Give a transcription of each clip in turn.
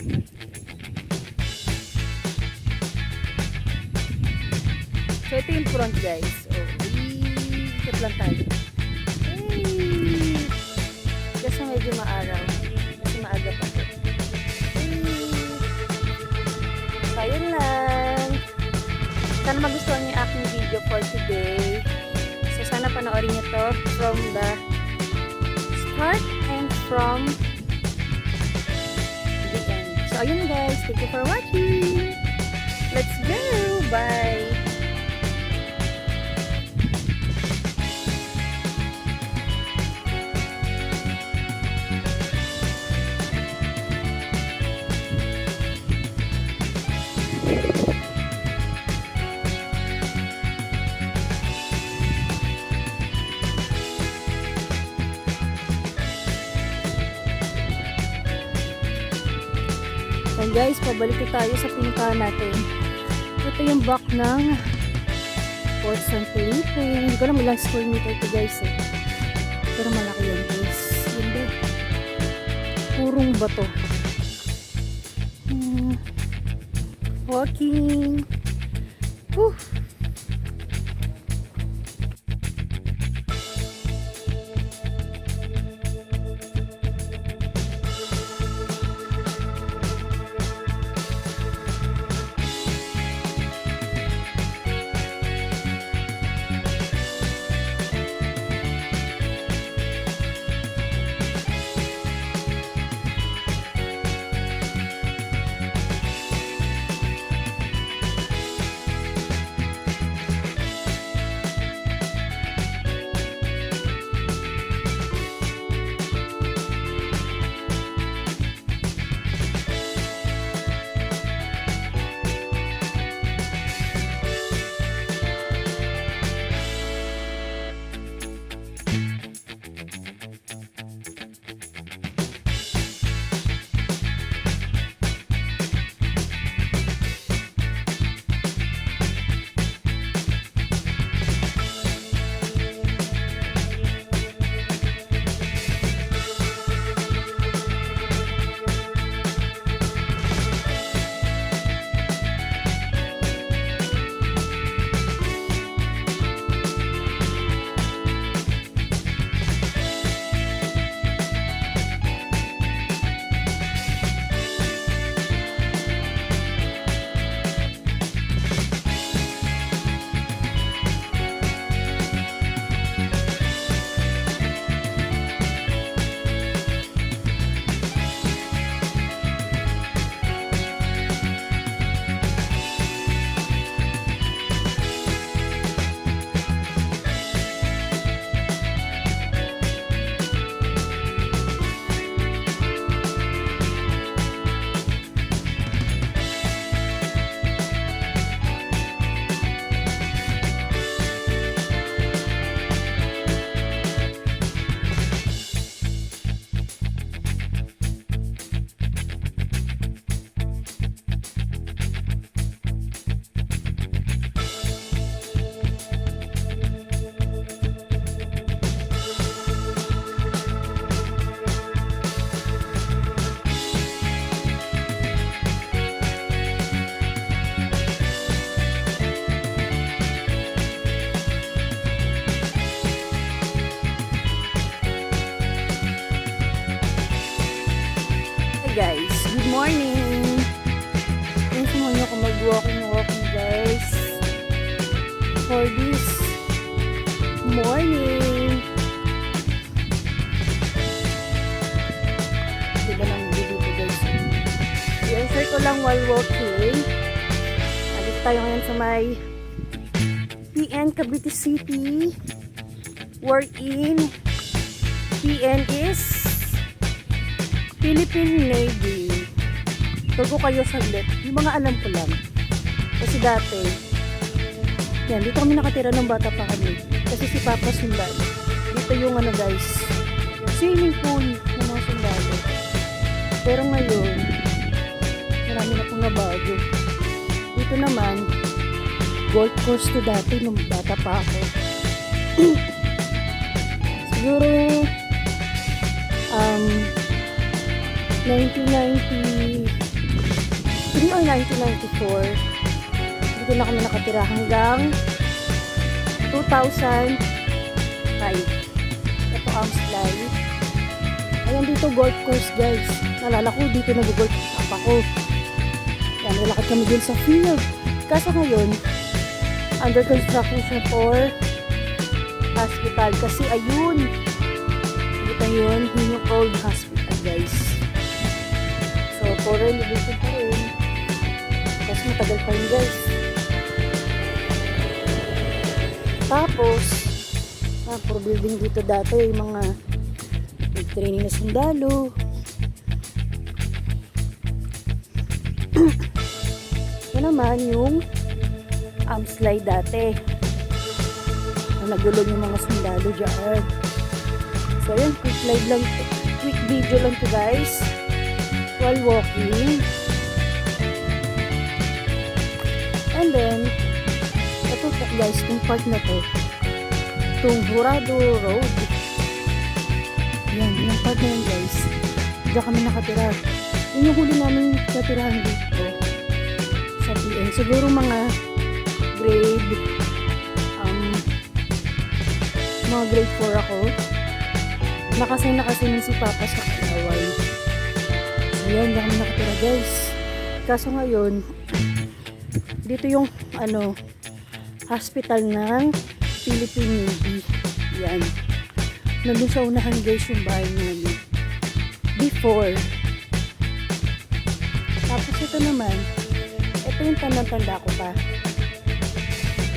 So, ito yung front, guys. Oh, ikot lang tayo. Hey! Kasi medyo maaraw. Kasi maaga pa po. Hey! So, ayun lang. Sana magustuhan niyo yung aking video for today. So, sana panoorin niyo to from the start and from the end. So, ayun guys. Thank you for watching. Let's go! Bye! And guys, pabalik tayo sa pinuntahan natin. Ito yung back ng Port San Felipe. Hindi ko alam ilang square meter ito guys eh. Pero malaki yan guys. Hindi. Purong bato. Walking. Whew. Guys, good morning. Thank you nyo kung mag-walking guys for this morning. Diba lang dito guys, i-answer ko lang while walking. Alis tayo ngayon sa may PN Cavite City, wherein PN is Philippine Navy. Tugo kayo saglit. Yung mga alam ko lang. Kasi dati, yan, dito kami nakatira ng bata pa kami. Kasi si Papa sundalo. Dito yung ano guys, swimming pool ng mga sundalo. Pero ngayon, marami na pong nabago. Dito naman, golf course to dati nung bata pa ako. Siguro, 1990 1994, dito na kami nakatira hanggang 2005. Ito Amslay. Ayan dito golf course guys. Nalala ko dito nag-golf ako. Yan, lalakad kami din sa field. Kaso ngayon, under construction siya for hospital. Kasi ayun, kita yun, yung old hospital guys. So, for renovation pa rin. Kasi matagal pa yun guys. Tapos, for building dito dati, yung mga training na sundalo. Yan naman yung Amslay dati. Nagulong yung mga sundalo dyan. So, yun, quick live lang, quick video lang to guys. While walking. And then, ito guys, yung part na to. Itong Jurado Road. Yan, yung part na yun guys. Diyan kami nakatira. Yun yung huli namin natirahan dito. Sa PN. Siguro mga grade mga grade 4 ako. Nakasay na kasi si Papa sa Kalaway. So yan, diyan kami nakatira guys. Kaso ngayon, dito yung hospital ng Philippine Navy. Yan. Nandun sa unahan guys yung bahay namin. Before. Tapos ito naman, ito yung tanda-tanda ko pa.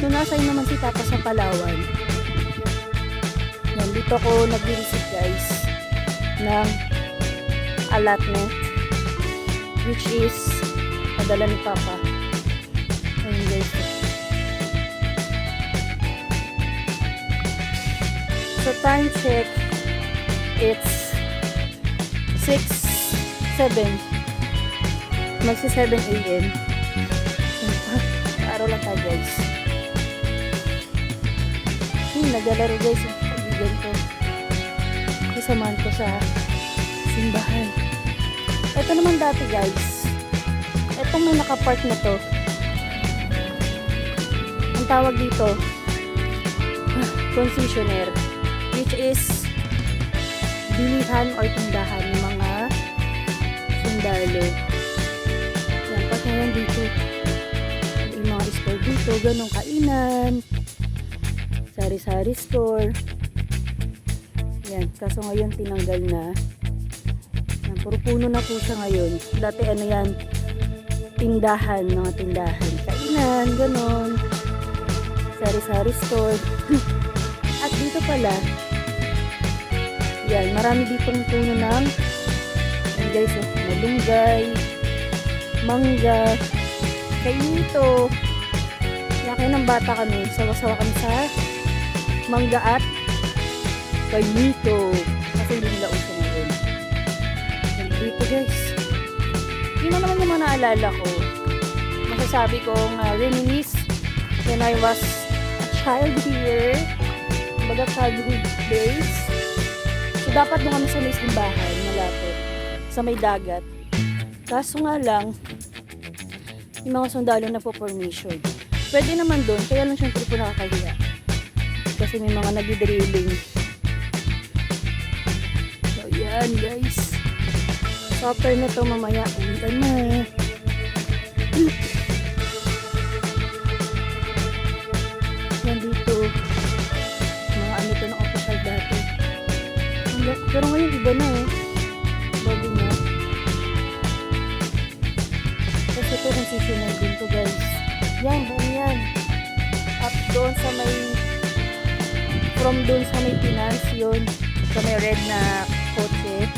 Nung nasay naman si Papa sa Palawan, yan, dito ko nag-visit guys ng allotment, which is padala ni Papa. Ayun guys. So time check, it's 6:07. Magsi 7 AM. Araw lang tayo guys. Naglalaro guys yung kaibigan ko. Kasamahan ko sa simbahan. Ito naman dati guys. Itong may nakapark na to. Ang tawag dito, concessionaire. Which is bilihan or tindahan ng mga sundalo. Yan, pag ngayon dito, yung mga store dito, ganong kainan, sari-sari store. Yan, kaso ngayon tinanggal na. Yan, puro puno na po siya ngayon. Dati yan, tindahan, mga tindahan, kainan, ganon, sari-sari store. At dito pala, yan, marami ditong puno ng guys, malunggay, mangga, kainito. Kaya ng bata kami, sawa-sawa kami sa mangga at kainito. Kasi hindi nila uso ngayon. And dito guys, yun na naman yung mga naalala ko. Masasabi kong reminisce when I was a child here. Baga childhood days. So, dapat doon kami sa may simbahan, malapit, sa may dagat. Kaso nga lang, yung mga sundalo na po formation. Pwede naman doon, kaya lang syempre po nakakahiya. Kasi may mga nag-drilling. So, yan guys. So, after na to mamaya, uwian na. Yan dito. Mga ano to na official dati. Pero ngayon iba na bago na. Kasi ito concessional din to guys. Yan, buong yan. At doon sa may from doon sa may finance yun. Sa may red na kotse.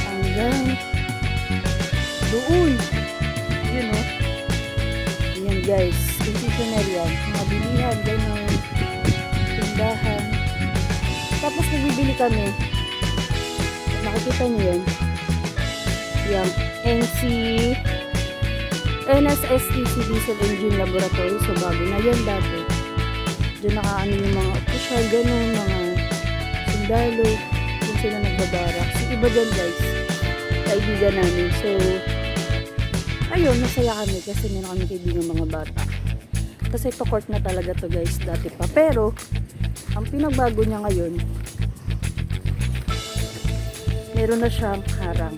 Hanggang doon. Yun Yan guys. Concessional yan. Mga bilihan, gano'n. Tindahan. Tapos nagbibili kami. Nakikita niyo yan. Yung NSSTC Diesel Engine Laboratory. So bago na yan dati. Diyan nakaano yung mga official, gano'n, mga sundalo. Diyan sila nagbabarak. So iba dyan guys. Kaibigan namin. So Ayun, masaya kami kasi meron kami kaibigan mga bata. Kasi ito court na talaga to guys, dati pa. Pero, ang pinagbago niya ngayon, meron na siyang harang.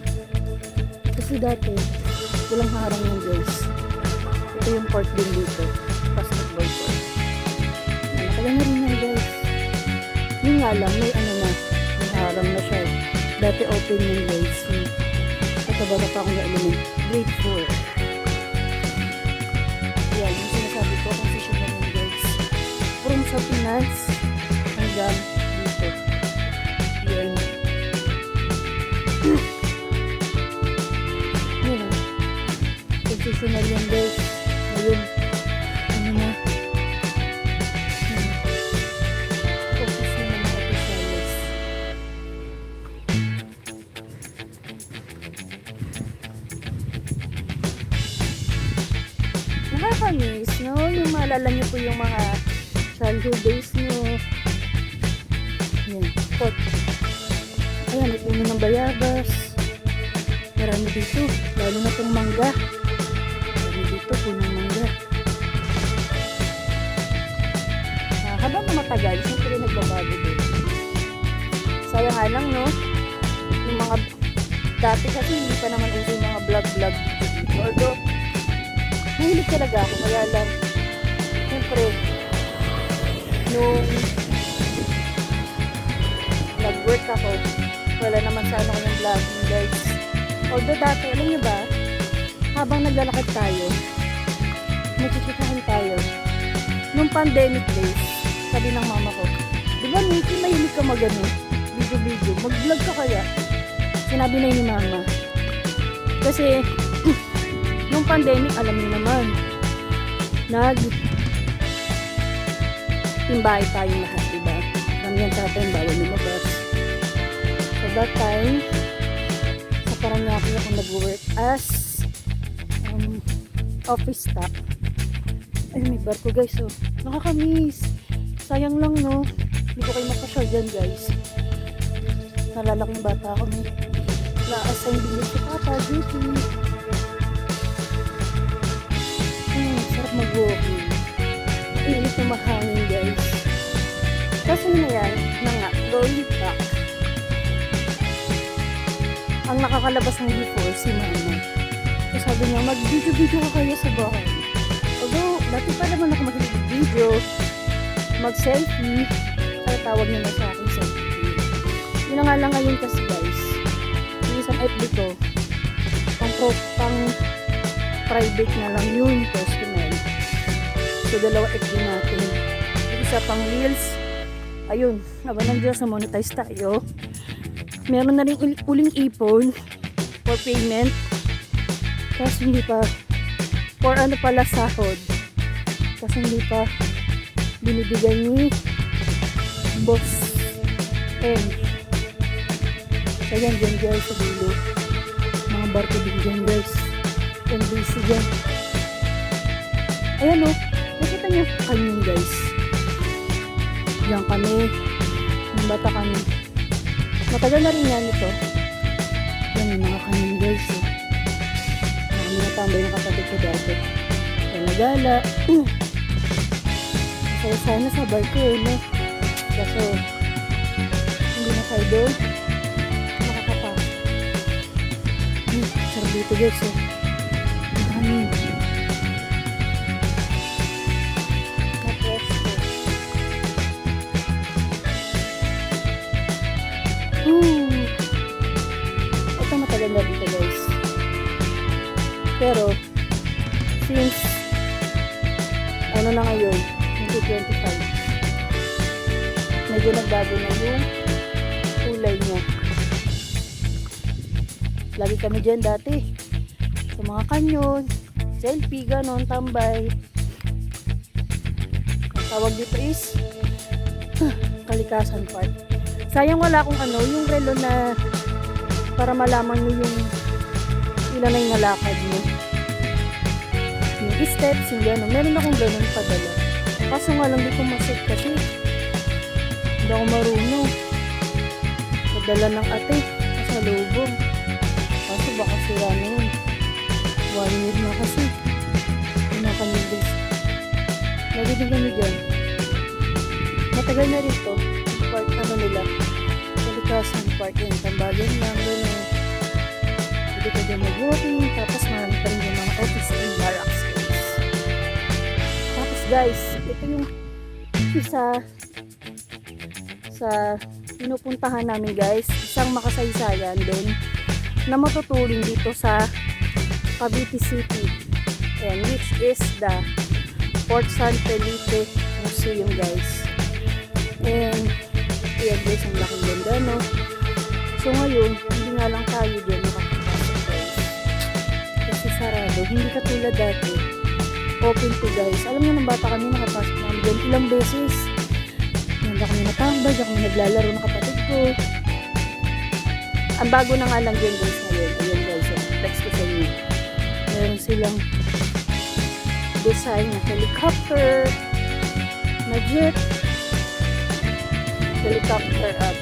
Kasi dati, walang harang yung guys. Ito yung court din dito. Basketball court. Matagal na rin yan guys. Yun nga lang, may ano na, may harang na siya. Dati open yung guys. Ito ba pa akong element? Grade 4. Yan, yung sinasabi ko, consisyon na yun guys. From sa finance hanggang dito. Yan. Yan o. Consissional yan guys. Ngayon, ano na. Focus na ng mga opisyalis. Nakakamiss, no? Yung maalala nyo po yung mga childhood days nyo. Yan, pot. Ayan, may puno ng bayabas. Marami dito, lalo na itong mangga. Marami dito, punong mangga. Habang matagal, siyempre nagbabago din. Sayang nga lang, no? Yung mga dati kasi hindi pa naman uso yung mga vlog-vlog dito. Although, mahilig talaga ako. Kaya lang, siyempre, nung nag-work ako, wala naman sa ano yung vlogging guys. Although dati, alam niyo ba, habang naglalakad tayo, nagkikitahan tayo, nung pandemic days, sabi ng mama ko, di ba Nikki, mahilig ka mag-ano, video-video, mag-vlog ka kaya? Sinabi na yun ni mama. Kasi, nung pandemic, alam niyo naman, timbahay tayong lahat, diba? Kami yan tatay, bawal lumabas. So that time, sa Paranaque ako nag-work as office staff. Ay, may barko guys, oh. Nakakamiss. Sayang lang, no? Hindi ko kayo mapasyal dyan, guys. Nalalaking bata ako, may na-assign din si Papa, duty. Sarap mag-walking. Mainit na mahangin guys. Kasi na yan, na nga, going back. Ang nakakalabas ng before, si mama. So sabi niya, mag-video-video ka kaya sa bahay. Although, dati pa naman ako mag-video, mag-selfie, kaya tawag nila sa akin selfie. Yun na nga lang ngayon kasi guys, yung isang FB ko, pang private na lang yun, personal. So, dalawa FB natin. Isa pang reels. Ayun, naban ng Diyos, monetize tayo. Meron na rin uling ipon for payment. Kasi hindi pa, for ano pala sahod. Kasi hindi pa binibigay ni Boss M. Kaya dyan guys sa dulo. Mga barko din dyan guys. NBC dyan. Ayan o. Nakita niyo kanyin guys. Diyan kami. Yung bata kami. Matagal na rin yan ito. Yan yung mga kanyin guys. Mga natambay ng kapatid ko dati. Gala-gala. Kaya sana sa barko eh, no? Kaso, hindi na kayo doon. Makakapasok. Sarap dito guys eh. Maraming. Ito matagal na dito guys. Pero, since ano na ngayon, 2025, medyo nagbago na yung kulay niya. Lagi kami dyan dati. Sa mga kanyon, selfie, ganon, tambay. Ang tawag dito is Kalikasan Park. Sayang wala akong ano, yung relo na para malaman mo yung ilan na yung nalakad mo. Yung steps, yung gano'n. Meron akong gano'n padala. Kaso nga lang di ko maset kasi hindi ako marunong. Padala ng ate sa lubong. Kaso baka sira na yun. Pangit na kasi. Nakakamilis. Lagi din kami dyan. Matagal na rin to. Park ano nila. Kalikasan park yun. Tambagan lang. Gano'n. Pwede ka dyan mag-walking. Tapos marami pa rin yung mga office and barracks space. Tapos guys, ito yung isa sa pinupuntahan namin guys. Isang makasaysayan din na matuturing dito sa Cavite City. And which is the Fort San Felipe Museum guys. And yan guys, ang laking ganda no. So ngayon, hindi nga lang tayo dyan makakapasok guys. Kasi sarado, hindi katulad dati. Open to guys. Alam niyo nung bata kami nakapasok namin dyan ilang beses. Nanda kami natambay, kami naglalaro ng kapatid ko. Ang bago na nga lang dyan guys ngayon. Ayan guys, flex ko sa inyo. Meron silang design na helicopter, na jet, helicopter at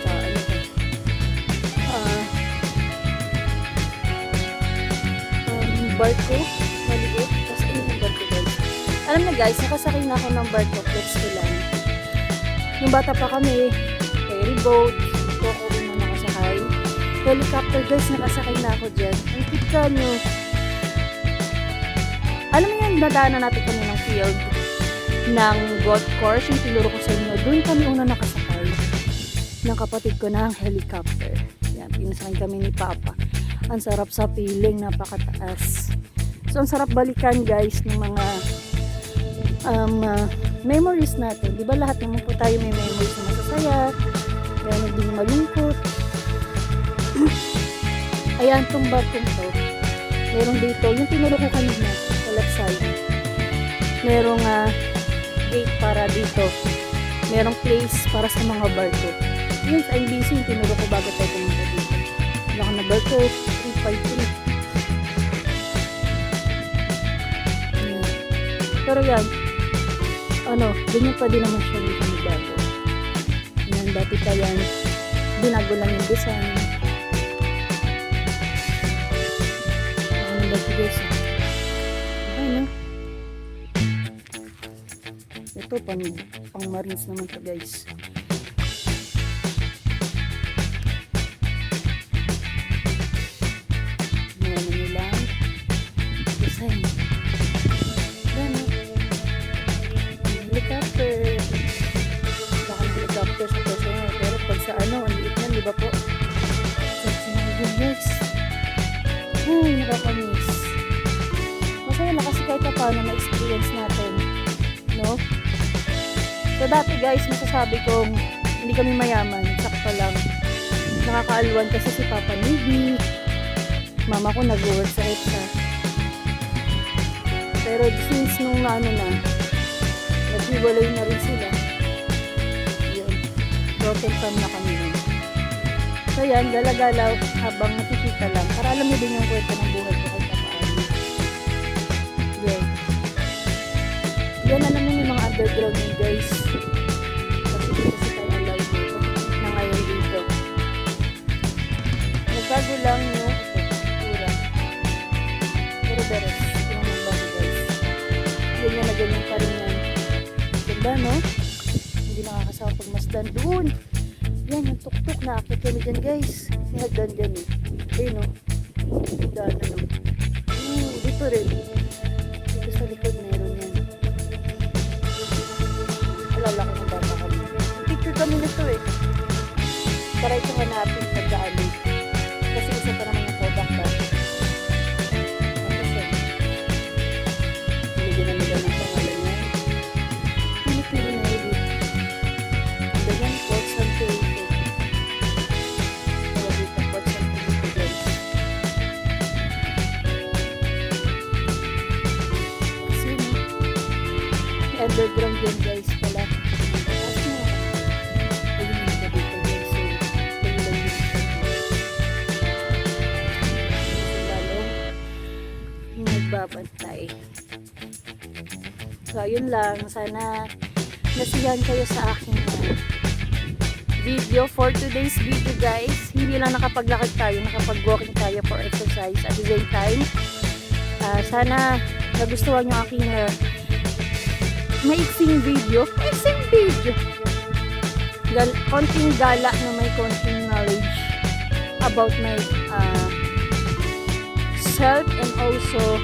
barko, maliit, tapos ano yung barko guys. Alam na guys, nakasakay na ako ng barko, flex ko lang. Yung bata pa kami, ferry boat, ako rin na nakasakay. Helicopter guys, nakasakay na ako dyan. Ang kita nyo. Alam mo yan, nadaanan natin kami ng field ng golf course, yung tinuro ko sa inyo. Doon kami una nakasakay ng kapatid ko ng helicopter. Yan, pinasakay kami ni Papa. Ang sarap sa feeling, napakataas. So, ang sarap balikan guys ng mga memories natin. Di ba lahat naman po tayo may memories na masasaya, kaya din malungkot. Ayan, itong barkong to. Merong dito, yung tinuro ko kanina, sa left side. Merong gate para dito. Merong place para sa mga barko. Yun sa IBC, yung tinuro ko bago tayo pumunta dito. Wala ka na barko, 353. Pero yan, ganyan pa din naman siya dito ng bago. Yan, dati pa yan, binago lang yung design. Dati guys, ayun ito, pang marines naman to guys. Meron nilang design. Helicopter. Baka helicopter sa personal. Pero pag sa ang liit yan, di ba po? Guys. Ay, nakakamiss. Masaya na kasi kahit paano na-experience natin. No? So dati guys, masasabi kong hindi kami mayaman. Sakto lang. Nakakaalwan kasi si Papa Navy. Mama ko nag-work sa EPSA. Pero since nung naghiwalay na rin sila. Yun. Broken farm na kami rin. So yan, galagalaw habang nakikita lang. Para alam mo din yung kwento ng buhay ko kahit paano. Yan. Yan na naman yung mga underground yun guys. Kasi dito si tayo alive dito. Na ngayon dito. Nagbago lang yung tura. Pero the rest, yung nagbago guys. Ganyan na ganyan pa rin yan. Ganda no? Hindi nakakasama pagmasdan doon. Yan yung tuktok na akit kami dyan guys. May hagdan dyan eh. Ayun o. Daan na no. Dito rin. Dito sa likod meron yan. Alala ko ng bata kami. Picture kami nito eh. Para ito hanapin pagdaan eh. Kasi isa pa naman yung product ba. Tapos yan. Nilagyan na nila ng pangalan yan. Pili-pili na yun. Ganyan po, San Felipe. Kaya dito po, San Felipe guys. Kasi underground yan guys pala. Kasi ayun yung dito guys. So, ayun lang yung yung nagbabantay. So, ayun lang. Sana nasiyahan kayo sa aking video for today's video guys. Hindi lang nakapaglakad tayo, nakapag-walking tayo for exercise at the same time. Sana nagustuhan yung aking maiksing video. Konting gala na may konting knowledge about my self and also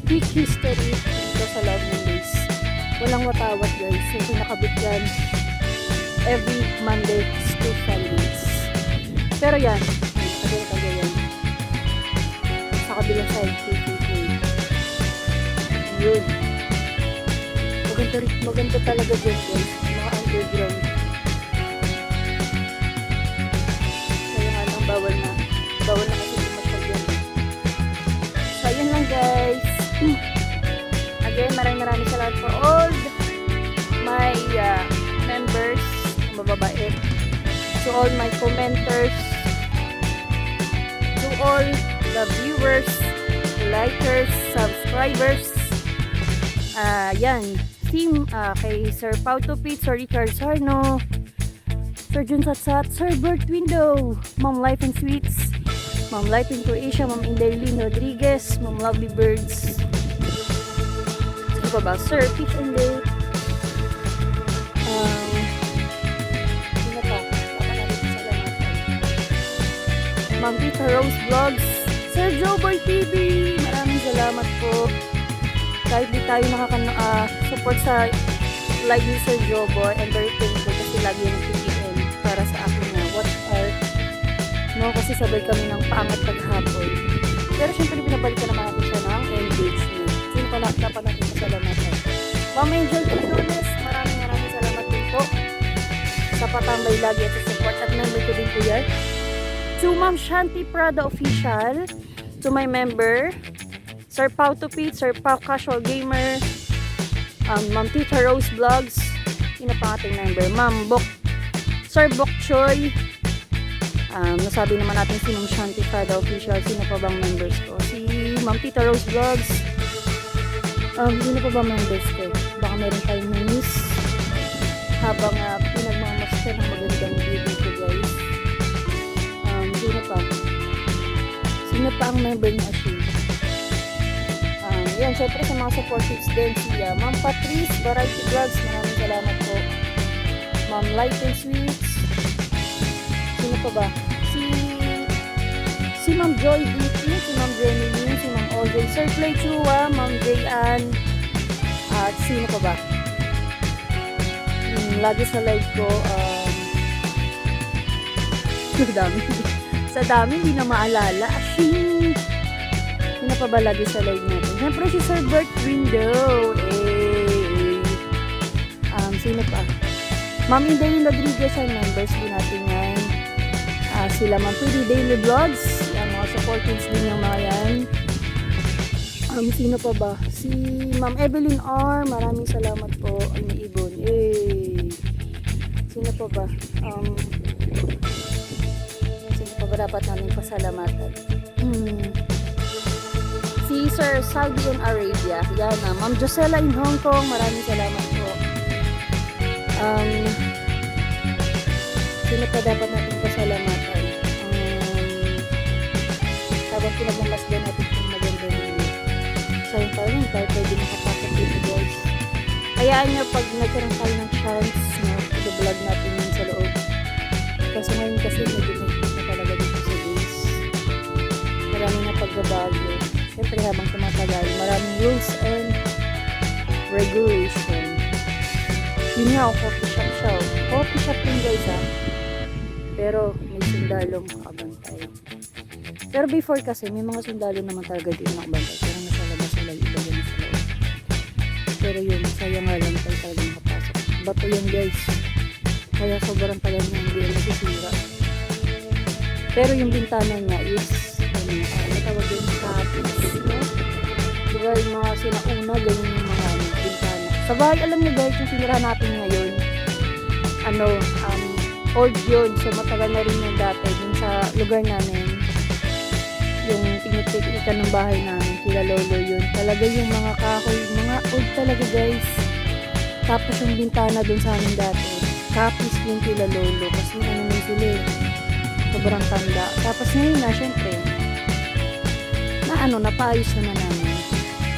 quick history dito sa love ng days. Walang watawat guys. Yung pinakabit yan every Monday to Fridays. Pero yan, tagal yan. Sa kabilang side, yun. Maganda talaga dyan guys. Mga underground. Kaya nga lang bawal na kasi tumatag yan. So yun lang guys. Again, maraming salamat for all my members, mababait, to all my commenters, to all the viewers, likers, subscribers. Yan, team kay Sir Pau Tupit, Sir Richard Sarno, Sir Jun Satsat, Sir Bert Window, Mom Life and Sweets, Mom Life in Croatia, Mom Indaylin Rodriguez, Mom Lovely Birds, sino pa ba? Sir Peach and Lake, sino pa? Ma'am Tita Rose Vlogs, Sir Joboy TV, maraming salamat po. Kahit di tayo support sa live ni Sir Joboy, and very thankful kasi lagi yung PPN para sa akin na watch art. No, kasi sabay kami ng paangat paghapon. Pero syempre pinabalikan naman natin siya ng engagement. Sino pa dapat natin pasalamatan? Ma'am Angel Lunes, maraming salamat din po sa patambay lagi at sa support, at member ko din po yan. To Ma'am Shanti Prada Official, to my member Sir Pau Tupit, Sir Pau Casual Gamer, Ma'am Tita Rose Vlogs, sino pa ating member? Ma'am Bok, Sir Bok Choy, nasabi naman natin si Ma'am Shanti Prada Official. Sino pa bang members ko? Si Ma'am Tita Rose Vlogs, sino pa bang members ko? Baka meron tayong miss habang pinagmamaster ng magandang video ko guys. Sino pa ang member ni Ashin? Yan, syempre sa mga supportives din, si Ma'am Patrice Variety Vlogs, maraming salamat po. Ma'am Light and Sweets, sino pa ba? Si Ma'am Joy Beauty, si Ma'am Jenny Lynn, si Ma'am Audrey, Sir Clay Chua, Ma'am Jayan, at sino pa ba? Lagi sa live ko, sa dami hindi na maalala. Ashin, sino pa ba lagi sa live natin? Siyempre si Sir Bert Window. Sino pa? Ma'am Indaylin Rodriguez ang members din natin yan. Sila Ma'am Pretty Daily Vlogs. Yan, mga supporters din yung mga yan. Sino pa ba? Si Ma'am Evelyn R. Maraming salamat po. Ang ibon. Sino pa ba? Sino pa ba dapat namin pasalamatan? Si Sir Saudi in Arabia. Yan na. Ma'am Josella in Hong Kong. Maraming salamat po. Sino pa dapat natin pasalamatan? Habang pinagmamasdan natin kung maganda nyo. So yun parang tayo pwede makapasok dito guys. Hayaan nyo pag nagkaroon tayo ng chance na i-vlog natin yun sa loob. Kasi ngayon kasi medyo na talaga dito sa days. Marami na pagbabago. Siyempre habang tumatagal, maraming rules and regulation. Yun nga, coffee shop siya. Coffee shop yun guys ha. Pero may sundalong nakabantay. Pero before kasi, may mga sundalo naman talaga din nakabantay. Pero nasa labas sila, iba yun sa loob. Pero yun, sayang nga lang tayo talagang makapasok. Bato yun guys. Kaya sobrang tagal niya hindi yan nasisira. Pero yung bintana niya is tawag din kapis, no? Diba yung mga sinauna, ganyan yung mga bintana. Sa bahay, alam niyo guys, yung sinira natin ngayon, old yun. So, matagal na rin yung dati dun sa lugar namin. Yung tinitikikan ng bahay namin, kila lolo yun. Talaga yung mga kahoy, mga old talaga guys. Tapos yung bintana dun sa amin dati, kapis yung kila lolo. Kasi ano na sila eh. Sobrang tanda. Tapos ngayon na, syempre, napaayos naman namin.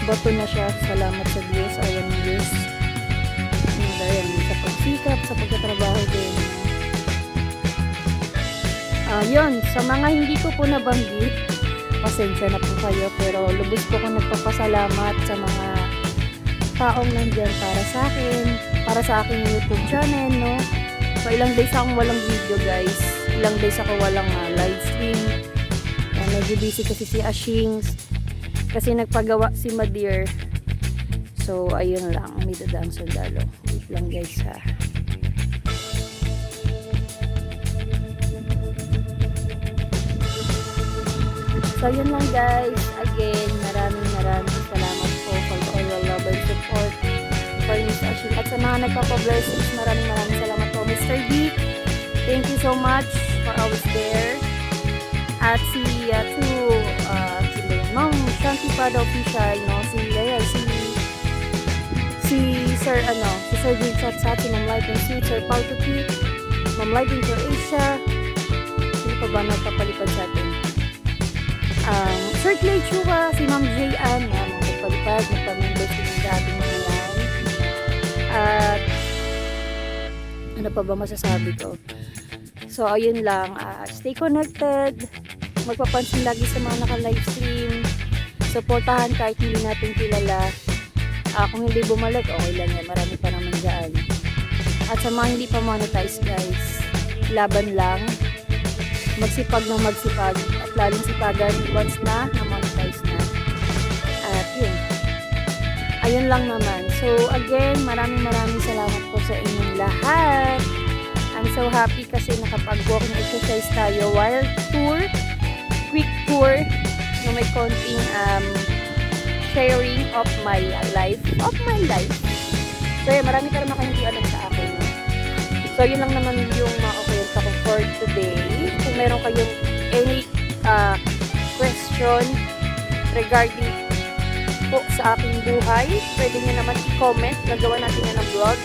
Bato na siya. Salamat sa Diyos. Awan ng Diyos. Dahil sa pagsikap, sa pagkatrabaho din. Yun, sa mga hindi ko po nabanggit, pasensya na po kayo, pero lubos po ko nagpapasalamat sa mga taong nandyan para sa akin, para sa aking YouTube channel, no? So, ilang days akong walang video, guys. Ilang days ako walang live stream. Medyo busy kasi si Ashings, kasi nagpagawa si Madir. So, ayun lang, may dadaang sundalo. Wait lang, guys, ha. So, yun lang, guys. Again, maraming salamat po for all your love and support for Miss Ashing. At sa mga nagpapablessings, maraming salamat po. Mr. D, thank you so much for always there. At si Ma'am Shanti Prada Official, no? Si Sir, si Sir Vincent sa atin, Ma'am Light and Sweet, Sir Paul Tuki, Ma'am Light in Croatia, hindi pa ba nagpapalipad sa atin? Sir Clay Chua, si Ma'am J.Ann, nagpalipad, nagpamembers din sa ating mga yan. At ano pa ba masasabi ko? So, ayun lang. Stay connected. Magpapansin lagi sa mga naka-livestream. Supportahan kahit hindi natin kilala. Kung hindi bumalik, okay lang yan. Marami pa naman dyan. At sa mga hindi pa monetize, guys, laban lang. Magsipag ng magsipag. At lalong sipagan once na monetize na. At yun. Ayun lang naman. So, again, maraming salamat po sa inyong lahat. I'm so happy kasi nakapag-walking exercise tayo while tour, quick tour, na may konting sharing of my life. So, marami ka naman hindi alam sa akin. So, yun lang naman yung ma-okwenta ko for today. Kung meron kayong any question regarding po sa aking buhay, pwede nyo naman i-comment. Nagawa natin yan ng vlog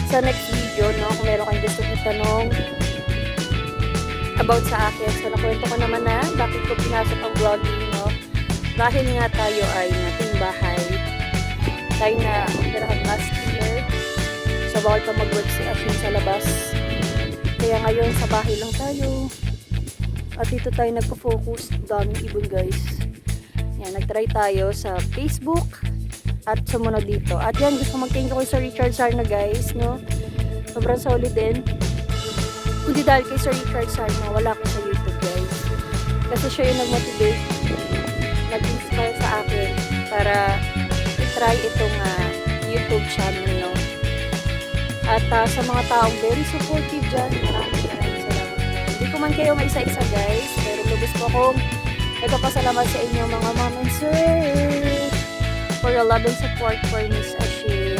sa next video, no? Kung meron kayong gusto itanong about sa akin. So, nakwento ko naman na bakit ko pinasok ang vlogging, no? Dahil nga tayo ay nating bahay. Tayo na operahan last year. So, bawal pa mag-work si Ashing sa labas. Kaya ngayon, sa bahay lang tayo. At dito tayo nagpo-focus. Daming ibon, guys. Yan, nag-try tayo sa Facebook. At sumunod dito. At yan, gusto mag-thank you kay Sir Richard Sarna, guys, no? Sobrang solid din. Kundi dahil kay Sir Richard Sarna, wala ko sa YouTube, guys. Kasi siya yung nag-motivate, nag-inspire sa akin para i-try itong YouTube channel, no? At sa mga taong very supportive dyan, maraming salamat. Hindi ko man kayo maisa-isa, guys, pero lubos po akong nagpapasalamat sa inyo, mga mom and sir, for your love and support for Miss Ashing.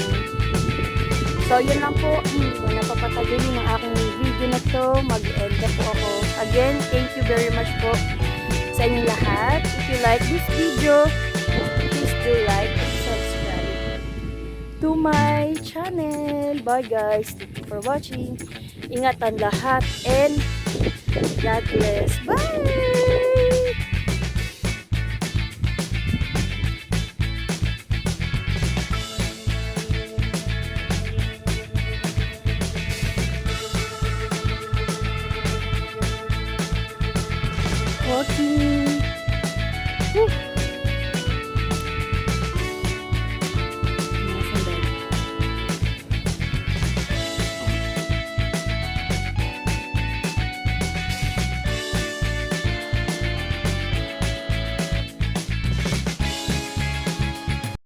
So, yun lang po. Hindi ko napapatagalin ang aking video na to. Mag-end na po ako. Again, thank you very much po sa inyong lahat. If you like this video, please do like and subscribe to my channel. Bye, guys. Thank you for watching. Ingatan lahat and God bless. Bye! Walking. Woo.